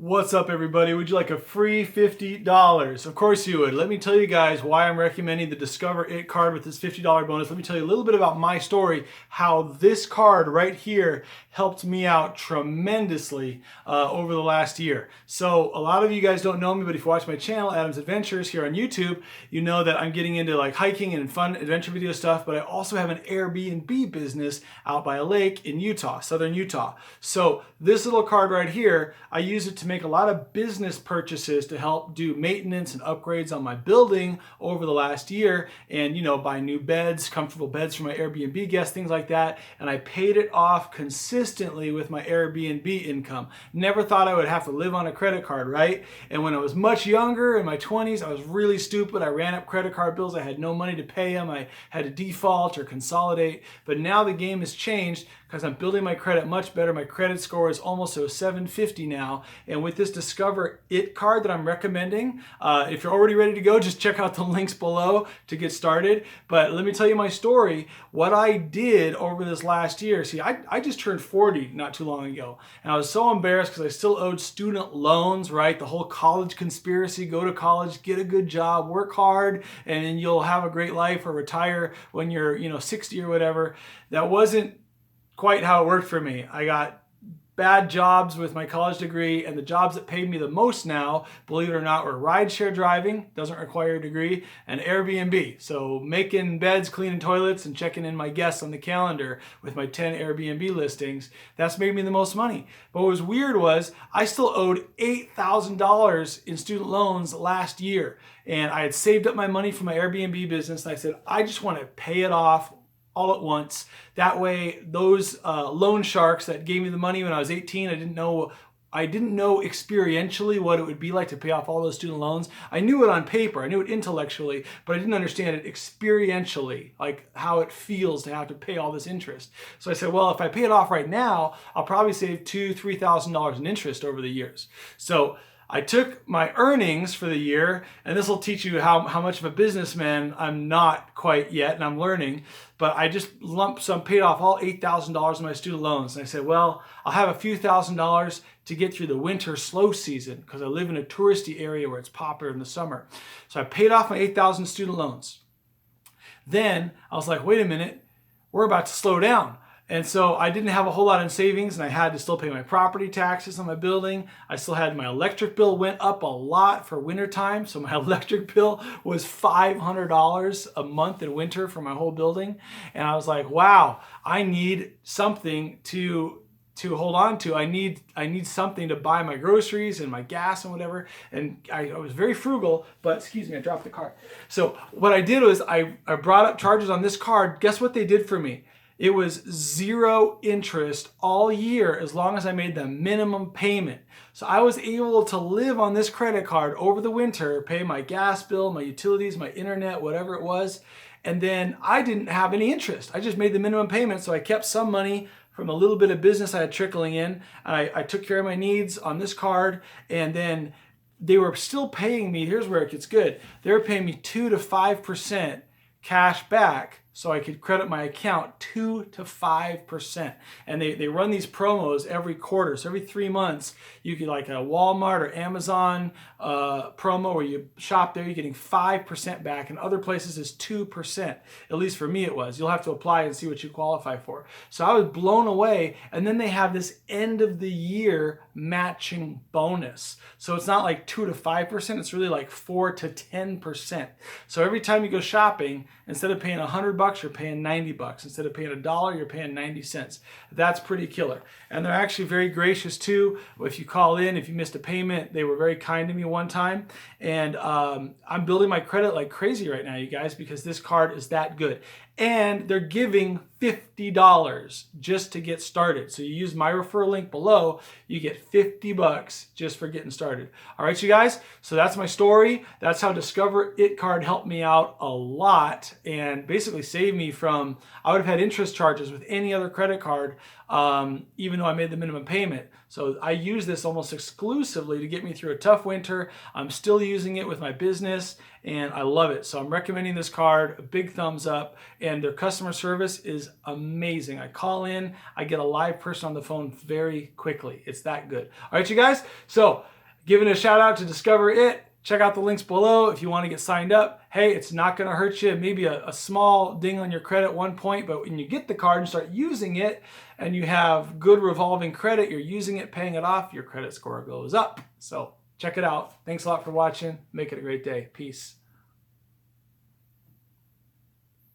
What's up, everybody? Would you like a free $50? Of course you would. Let me tell you guys why I'm recommending the Discover It card with this $50 bonus. Let me tell you a little bit about my story, how this card right here helped me out tremendously over the last year. So a lot of you guys don't know me, but if you watch my channel, Adam's Adventures here on YouTube, you know that I'm getting into like hiking and fun adventure video stuff, but I also have an Airbnb business out by a lake in Utah, southern Utah. So this little card right here, I use it to make a lot of business purchases to help do maintenance and upgrades on my building over the last year, and buy new beds, comfortable beds for my Airbnb guests, things like that. And I paid it off consistently with my Airbnb income. Never thought I would have to live on a credit card, right? And when I was much younger, in my 20s, I was really stupid. I ran up credit card bills. I had no money to pay them. I had to default or consolidate. But now the game has changed because I'm building my credit much better. My credit score is almost a 750 now. And with this Discover It card that I'm recommending, if you're already ready to go, just check out the links below to get started. But let me tell you my story, what I did over this last year. See, I just turned 40 not too long ago. And I was so embarrassed because I still owed student loans, right? The whole college conspiracy, go to college, get a good job, work hard, and then you'll have a great life or retire when you're 60 or whatever. That wasn't quite how it worked for me. I got bad jobs with my college degree, and the jobs that paid me the most now, believe it or not, were rideshare driving, doesn't require a degree, and Airbnb. So making beds, cleaning toilets, and checking in my guests on the calendar with my 10 Airbnb listings, that's made me the most money. But what was weird was I still owed $8,000 in student loans last year, and I had saved up my money from my Airbnb business, and I said, I just want to pay it off all at once. That way, those loan sharks that gave me the money when I was 18, I didn't know experientially what it would be like to pay off all those student loans. I knew it on paper, I knew it intellectually, but I didn't understand it experientially, like how it feels to have to pay all this interest. So I said, well, if I pay it off right now, I'll probably save $2,000–$3,000 in interest over the years. So I took my earnings for the year, and this will teach you how much of a businessman I'm not quite yet, and I'm learning, but I just lump sum paid off all $8,000 of my student loans. And I said, well, I'll have a few $1,000s to get through the winter slow season because I live in a touristy area where it's popular in the summer. So I paid off my 8,000 student loans. Then I was like, wait a minute, we're about to slow down. And so I didn't have a whole lot in savings, and I had to still pay my property taxes on my building. I still had my electric bill went up a lot for winter time. So my electric bill was $500 a month in winter for my whole building. And I was like, wow, I need something to hold on to. I need something to buy my groceries and my gas and whatever. And I was very frugal, but excuse me, I dropped the card. So what I did was I brought up charges on this card. Guess what they did for me? It was 0 interest all year as long as I made the minimum payment. So I was able to live on this credit card over the winter, pay my gas bill, my utilities, my internet, whatever it was. And then I didn't have any interest. I just made the minimum payment. So I kept some money from a little bit of business I had trickling in. I took care of my needs on this card, and then they were still paying me. Here's where it gets good. They were paying me 2 to 5% cash back, so I could credit my account 2 to 5%. And they run these promos every quarter. So every 3 months, you get like a Walmart or Amazon promo where you shop there, you're getting 5% back, and other places is 2%. At least for me it was. You'll have to apply and see what you qualify for. So I was blown away. And then they have this end of the year matching bonus. So it's not like 2 to 5%, it's really like 4 to 10%. So every time you go shopping, instead of paying $100, you're paying $90. Instead of paying $1, you're paying 90 cents. That's pretty killer. And they're actually very gracious too. If you call in, if you missed a payment, they were very kind to me one time. And I'm building my credit like crazy right now, you guys, because this card is that good. And they're giving $50 just to get started. So you use my referral link below, you get $50 just for getting started. All right, you guys, so that's my story. That's how Discover It card helped me out a lot and basically saved me from, I would have had interest charges with any other credit card, even though I made the minimum payment. So I use this almost exclusively to get me through a tough winter. I'm still using it with my business and I love it. So I'm recommending this card, a big thumbs up, and their customer service is amazing. I call in, I get a live person on the phone very quickly. It's that good. All right, you guys. So giving a shout out to Discover It. Check out the links below if you want to get signed up. Hey, it's not going to hurt you. Maybe a small ding on your credit at one point, but when you get the card and start using it and you have good revolving credit, you're using it, paying it off, your credit score goes up. So check it out. Thanks a lot for watching. Make it a great day. Peace.